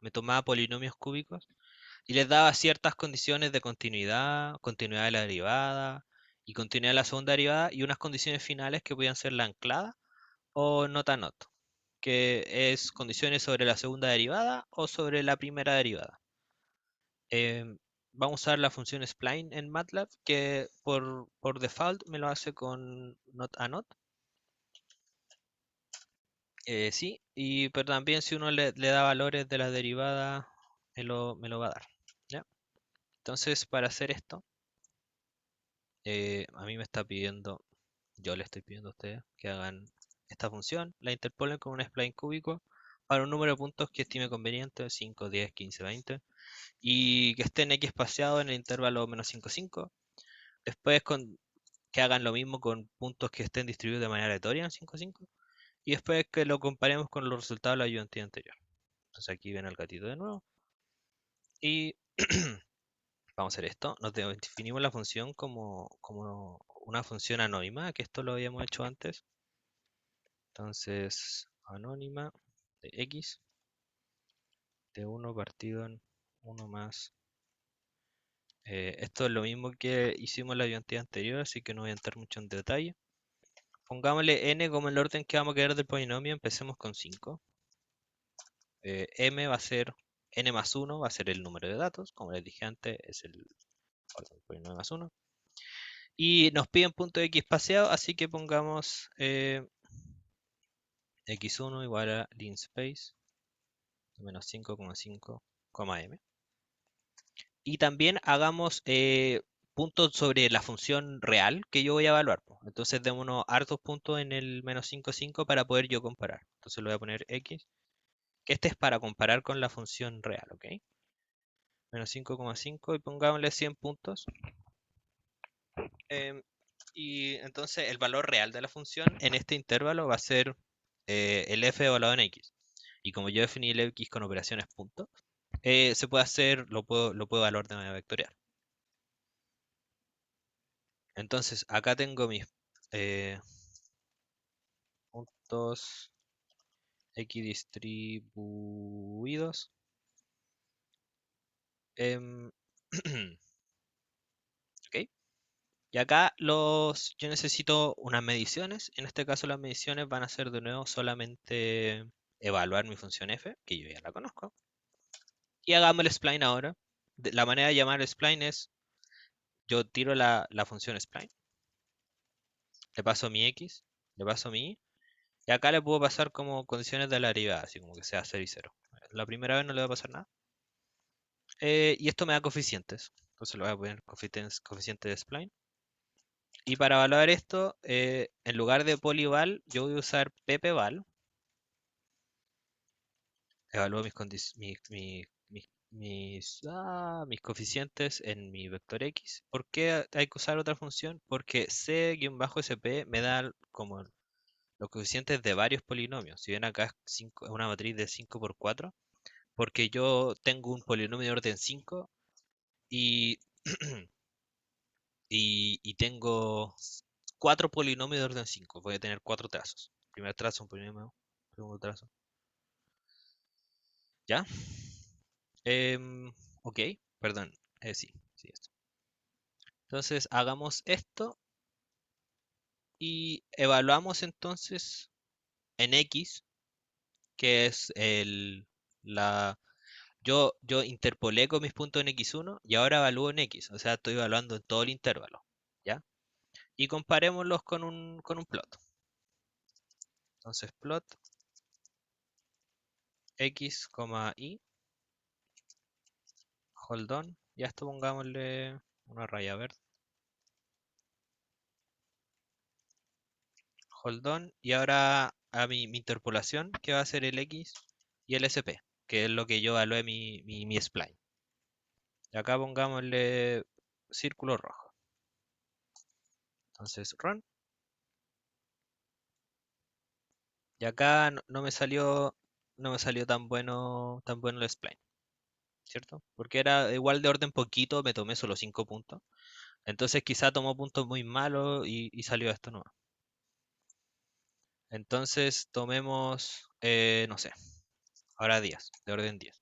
A: polinomios cúbicos y les daba ciertas condiciones de continuidad, continuidad de la derivada y continuidad de la segunda derivada y unas condiciones finales que podían ser la anclada o nota not, que es condiciones sobre la segunda derivada o sobre la primera derivada. Vamos a usar la función spline en MATLAB que por default me lo hace con not a not. Sí, pero también si uno le da valores de la derivada, me lo va a dar. ¿Ya? Entonces, para hacer esto, a mí me está pidiendo, yo le estoy pidiendo a ustedes que hagan esta función, la interpolen con un spline cúbico para un número de puntos que estime conveniente, 5, 10, 15, 20, y que esté en x espaciado en el intervalo menos 5, 5. Después que hagan lo mismo con puntos que estén distribuidos de manera aleatoria en 5, 5. Y después que lo comparemos con los resultados de la ayudantía anterior. Entonces aquí ven al gatito de nuevo. Y vamos a hacer esto. Nos definimos la función como una función anónima, que esto lo habíamos hecho antes. Entonces, anónima de x de 1 partido en 1 más. Esto es lo mismo que hicimos en la ayudantía anterior, así que no voy a entrar mucho en detalle. Pongámosle n como el orden que vamos a querer del polinomio. Empecemos con 5. M va a ser n más 1, va a ser el número de datos. Como les dije antes, es el orden del polinomio más 1. Y nos piden punto x espaciado, así que pongamos x1 igual a linspace de menos 5,5, m. Y también hagamos puntos sobre la función real que yo voy a evaluar, po. Entonces démonos hartos puntos en el menos 5,5 para poder yo comparar. Entonces le voy a poner x, que este es para comparar con la función real, ¿ok? Menos 5,5 y pongámosle 100 puntos. Em, y entonces el valor real de la función en este intervalo va a ser el f evaluado en x. Y como yo definí el x con operaciones punto, se puede hacer, lo puedo evaluar de manera vectorial. Entonces acá tengo mis eh, puntos x distribuidos. em, ok. Y acá yo necesito unas mediciones. En este caso las mediciones van a ser de nuevo solamente evaluar mi función f, que yo ya la conozco. Y hagamos el spline ahora. La manera de llamar el spline es, yo tiro la función spline, le paso mi x, le paso mi y, y acá le puedo pasar como condiciones de la derivada, así como que sea 0 y 0. La primera vez no le va a pasar nada. Y esto me da coeficientes. Entonces le voy a poner coeficiente de spline. Y para evaluar esto, en lugar de polyval, yo voy a usar ppval. Evalúo mis coeficientes en mi vector x. ¿Por qué hay que usar otra función? Porque c-sp me da como los coeficientes de varios polinomios. Si ven acá es una matriz de 5 por 4, porque yo tengo un polinomio de orden 5 y, y tengo 4 polinomios de orden 5. Voy a tener 4 trazos. Primer trazo, un polinomio, segundo trazo. ¿Ya? Ok, perdón. Sí, sí, esto. Entonces hagamos esto y evaluamos entonces en X, que es la... Yo interpolé con mis puntos en X1 y ahora evalúo en X, o sea, estoy evaluando en todo el intervalo, ¿ya? Y comparémoslos con un plot. Entonces plot X, Y, hold on, ya esto pongámosle una raya verde, hold on, y ahora a mi interpolación, que va a ser el X y el SP, que es lo que yo evalué mi spline. Y acá pongámosle círculo rojo. Entonces run. Y acá no me salió tan bueno el spline. ¿cierto? Porque era igual de orden poquito, me tomé solo 5 puntos. Entonces quizá tomó puntos muy malos y salió esto nomás. Entonces tomemos, no sé, ahora 10, de orden 10.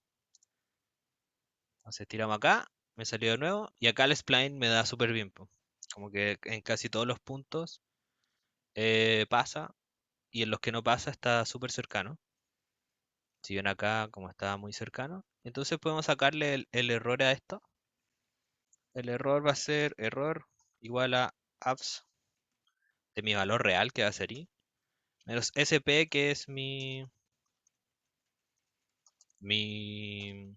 A: Entonces tiramos acá, me salió de nuevo, y acá el spline me da súper bien, po. Como que en casi todos los puntos pasa, y en los que no pasa está súper cercano. Si ven acá, como está muy cercano. Entonces podemos sacarle el error a esto. El error va a ser error igual a abs de mi valor real, que va a ser i, menos sp, que es mi, mi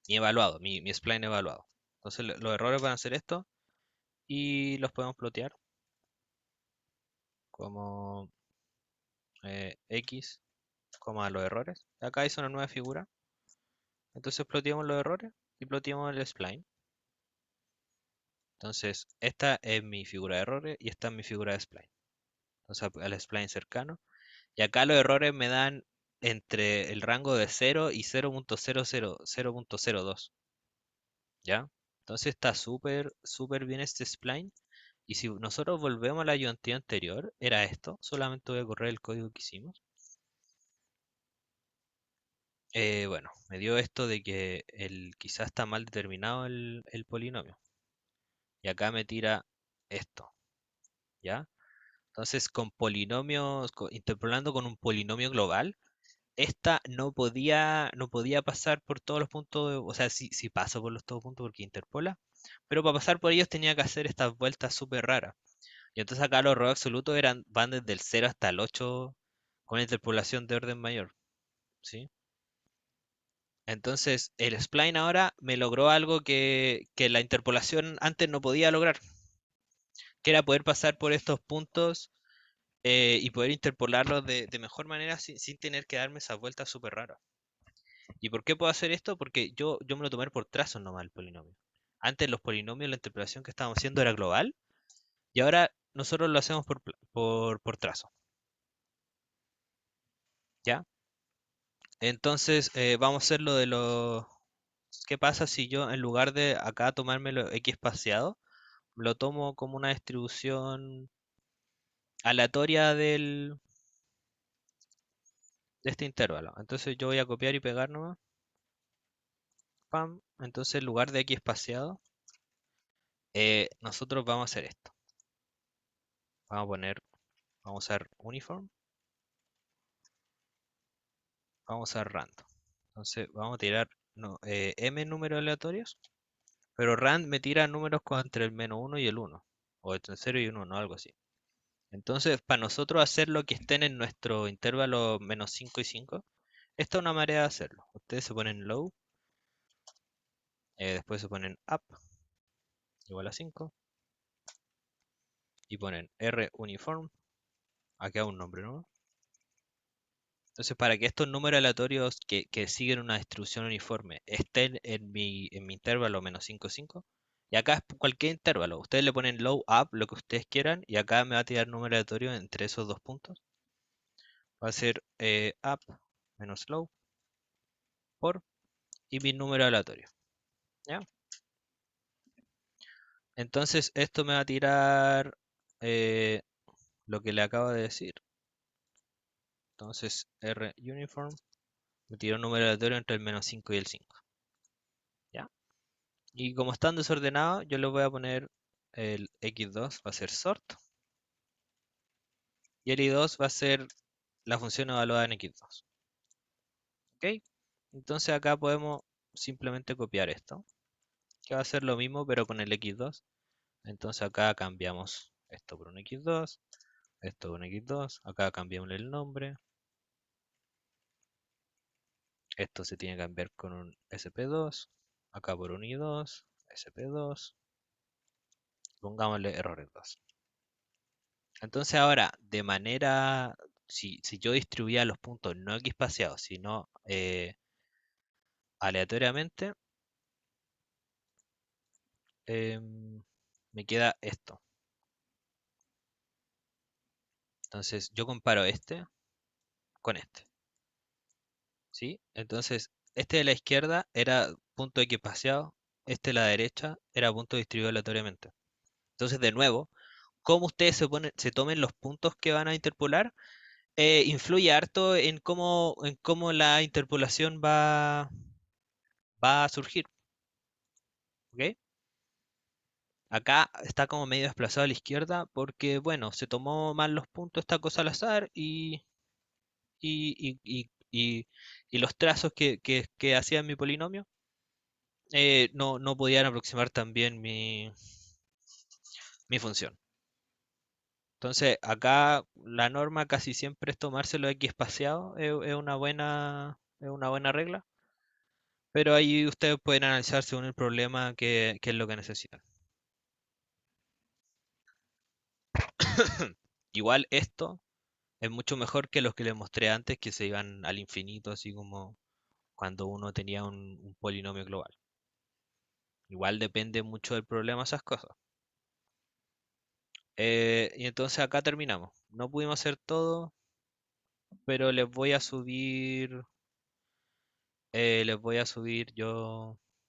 A: evaluado, mi spline evaluado. Entonces los errores van a ser esto y los podemos plotear como x, los errores. Acá hice una nueva figura. Entonces ploteamos los errores y ploteamos el spline. Entonces esta es mi figura de errores y esta es mi figura de spline. Entonces al spline cercano. Y acá los errores me dan entre el rango de 0 y 0.002. ¿Ya? Entonces está súper, súper bien este spline. Y si nosotros volvemos a la ayudantía anterior, era esto. Solamente voy a correr el código que hicimos. Bueno, me dio esto de que quizás está mal determinado el polinomio. Y acá me tira esto. ¿Ya? Entonces, con polinomios, interpolando con un polinomio global, esta no podía pasar por todos los puntos, o sea, sí paso por los todos puntos porque interpola, pero para pasar por ellos tenía que hacer estas vueltas súper raras. Y entonces acá los errores absolutos van desde el 0 hasta el 8 con interpolación de orden mayor, ¿sí? Entonces el spline ahora me logró algo que la interpolación antes no podía lograr, que era poder pasar por estos puntos y poder interpolarlos de mejor manera sin tener que darme esas vueltas súper raras. ¿Y por qué puedo hacer esto? Porque yo me lo tomé por trazos nomás el polinomio. Antes los polinomios, la interpolación que estábamos haciendo era global y ahora nosotros lo hacemos por trazo. ¿Ya? Entonces vamos a hacer lo de los... ¿Qué pasa si yo en lugar de acá tomármelo X espaciado, lo tomo como una distribución aleatoria de este intervalo? Entonces yo voy a copiar y pegar nomás. Pam. Entonces en lugar de X espaciado, nosotros vamos a hacer esto. Vamos a usar uniform, vamos a usar random. Entonces vamos a tirar m números aleatorios, pero rand me tira números entre el -1 y el 1, o entre el 0 y un 1, algo así. Entonces, para nosotros hacer lo que estén en nuestro intervalo -5 y 5, esta es una manera de hacerlo. Ustedes se ponen low, después se ponen up, igual a 5, y ponen r uniform, acá un nombre nuevo. Entonces, para que estos números aleatorios que siguen una distribución uniforme estén en mi intervalo -5, 5, y acá es cualquier intervalo. Ustedes le ponen low, up, lo que ustedes quieran, y acá me va a tirar número aleatorio entre esos dos puntos. Va a ser up menos low por y mi número aleatorio. ¿Ya? Entonces, esto me va a tirar eh, lo que le acabo de decir. Entonces, R uniform me tira un número aleatorio entre el -5 y el 5. ¿Ya? Y como están desordenados, yo les voy a poner el x2 va a ser sort y el y2 va a ser la función evaluada en x2. ¿Ok? Entonces acá podemos simplemente copiar esto, que va a ser lo mismo pero con el x2. Entonces acá cambiamos esto por un x2, esto por un x2, acá cambiamos el nombre, esto se tiene que cambiar con un sp2, acá por un y2, sp2, pongámosle errores 2. Entonces ahora, si yo distribuía los puntos no espaciados, sino aleatoriamente, me queda esto. Entonces yo comparo este con este. ¿Sí? Entonces este de la izquierda era punto equipaseado, este de la derecha era punto distribuido aleatoriamente. Entonces, de nuevo, cómo ustedes se tomen los puntos que van a interpolar, influye harto en cómo la interpolación va a surgir. ¿Ok? Acá está como medio desplazado a la izquierda porque, bueno, se tomó mal los puntos esta cosa al azar y, y- y- y los trazos que hacía mi polinomio no podían aproximar también mi función. Entonces, acá la norma casi siempre es tomárselo X espaciado, es una buena regla, pero ahí ustedes pueden analizar según el problema qué es lo que necesitan. Igual esto es mucho mejor que los que les mostré antes que se iban al infinito, así como cuando uno tenía un polinomio global. Igual depende mucho del problema esas cosas. Y entonces acá terminamos. No pudimos hacer todo, pero les voy a subir yo